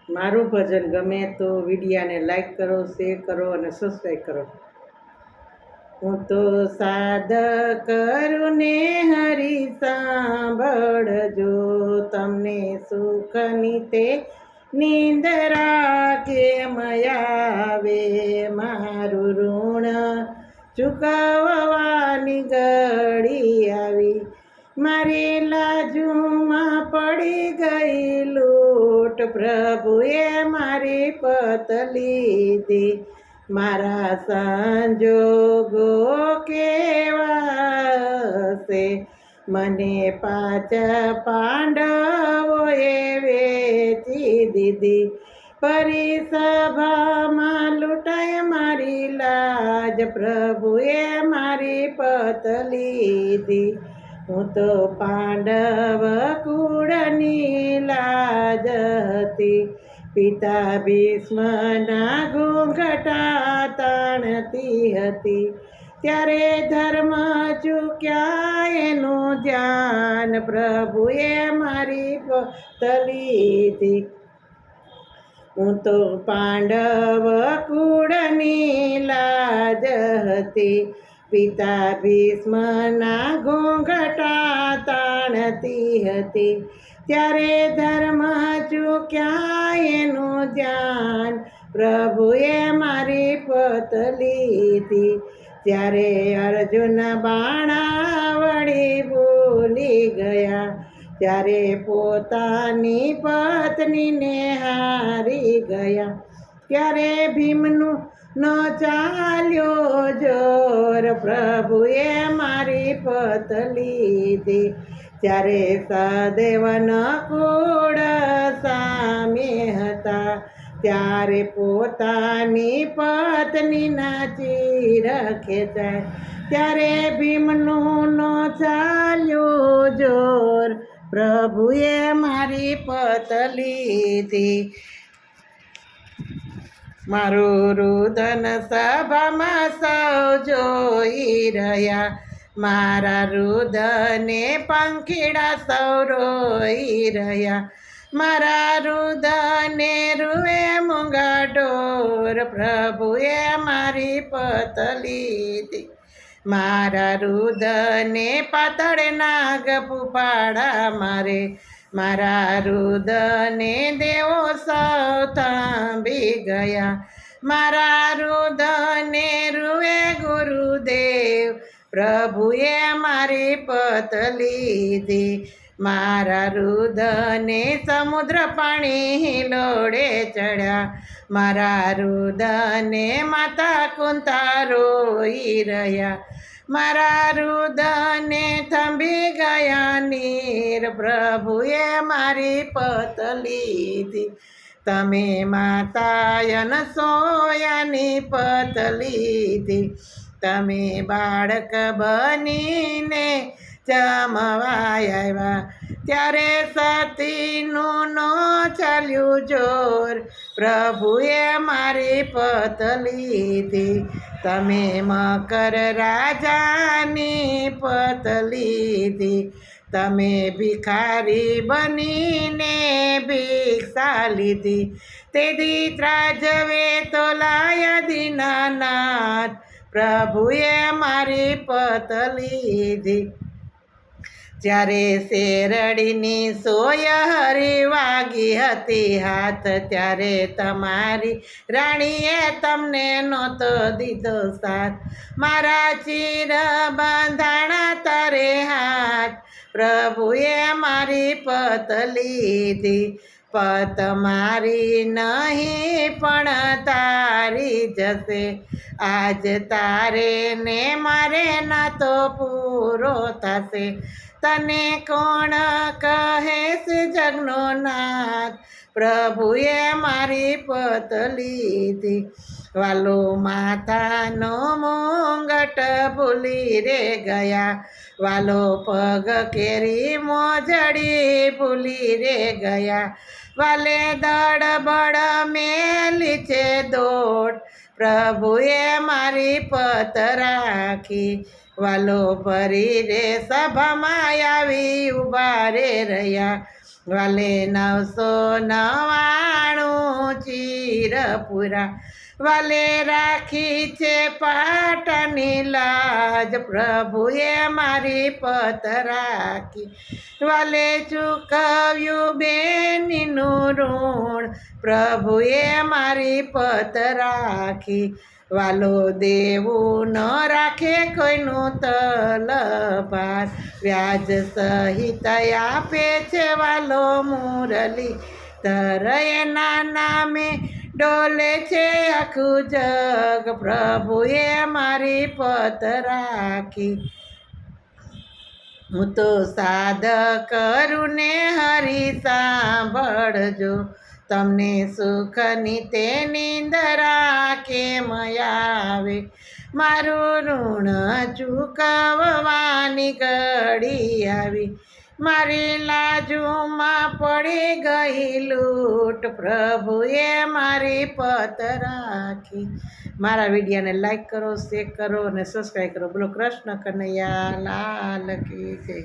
મારું ભજન ગમે તો વિડીયાને લાઈક કરો, શેર કરો અને સબસ્ક્રાઈબ કરો. હું તો સાદ કરું ને હરી સાંભળજો, તમને સુખની તે નિંદરા કેમ આવે, મારું ઋણ ચૂકવવાની ઘડી આવી, મારી લાજુમાં પડી ગઈ લૂટ, પ્રભુએ મારી પત લીધી, મારા સંજોગો કેવા છે, મને પાછા પાંડવોએ વેચી દીધી, પરિસભામાં લૂંટાય મારી લાજ, પ્રભુએ મારી પત લીધી, હું તો પાંડવ કુળની લાજ હતી, પિતા ભીષ્મના ઘૂંઘટા તાણતી હતી, ત્યારે ધર્મ ચૂક્યા એનું ધ્યાન, પ્રભુએ મારી પત લીધી, હું તો પાંડવ કુળની લાજ હતી, પિતા ભીષ્મના ઘૂંઘટા તાણતી હતી, ત્યારે ધર્મ ચૂક્યા એનું ધ્યાન, પ્રભુએ મારી પત લીધી, ત્યારે અર્જુન બાણાવળી ભૂલી ગયા, ત્યારે પોતાની પત્નીને હારી ગયા, ત્યારે ભીમનું ન ચાલ્યો જોર, પ્રભુએ મારી પત લીધી, ત્યારે સદેવ નકુળ સામે હતા, ત્યારે પોતાની પત્નીના ચીર ખેંચાય, ત્યારે ભીમનું ન ચાલ્યું જોર, પ્રભુએ મારી પત લીધી, મારું રુદન સભામાં સૌ જોઈ રહ્યા, મારા રુદને પંખીડા સૌ રોઈ રહ્યા, મારા રુદને રૂએ મૂંગા ઢોર, પ્રભુએ મારી પત લીધી, મારા રુદને પાતળ નાગ ફૂફાડા મારે, મારા રુદને દેવો સૌ થાંભી ગયા, મારા રુદને રૂએ ગુરુદેવ, પ્રભુએ મારી પત લીધી, મારા રુદને સમુદ્ર પાણી હિલોડે ચડ્યા, મારા રુદને માતા કુંતા રોઈ રહ્યા, મારા રુદને થંભી ગયા નીર, પ્રભુએ મારી પત લીધી, તમે માતા અનસૂયાની પત લીધી, તમે બાળક બનીને જમવા આવ્યા, ત્યારે સતીનું ન ચાલ્યું જોર, પ્રભુએ મારી પત લીધી, તમે મકર રાજાની પત લીધી, તમે ભિખારી બનીને ભિક્ષા લીધી, તેથી ત્રાજવે તો લાયા દીનાનાથ, પ્રભુએ મારી પત લીધી, જ્યારે શેરડીની સોય હરી વાગી હતી હાથ, ત્યારે તમારી રાણીએ તમને નહોતો દીધો સાથ, મારા ચીર બંધાણા તારે હાથ, પ્રભુએ મારી પત લીધી, પત મારી નહીં પણ તારી જશે, આજ તારે ને મારે ના તો પૂરો થશે, તને કોણ કહે છે જગનો નાથ, પ્રભુએ મારી પત લીધી, વાલો માથાનો મુંગટ ભૂલી રે ગયા, વાલો પગ કેરી મોજડી ભૂલી રે ગયા, વાલે દડબડ મેલી છે દોટ, પ્રભુએ મારી પત રાખી, વાલો ભરી રે સભામાં આવી ઉભા રે રહ્યા, વાલે 999 વીરપુરા વાલે રાખી છે પાટણની લાજ પ્રભુએ મારી પત રાખી વાલે ચૂકવ્યું બેનનું ઋણ પ્રભુએ મારી પત રાખી વાલો દેવું ન રાખે કોઈનું તલભાર વ્યાજ સહિત આપે છે વાલો મુરલી તર એના નામે ડોલે છે આખું જગ પ્રભુએ મારી પત રાખી હું તો સાદ કરું ને હરી સાંભળજો તમને સુખની તે નિંદરા કેમ આવે મારું ઋણ ચૂકવવાની ઘડી આવી મારી લાજુમાં પડી ગઈ લૂંટ પ્રભુએ મારી પત રાખી મારા વિડીયોને લાઈક કરો શેર કરો અને સબસ્ક્રાઈબ કરો બોલો કૃષ્ણ કનૈયા લાલ કી જય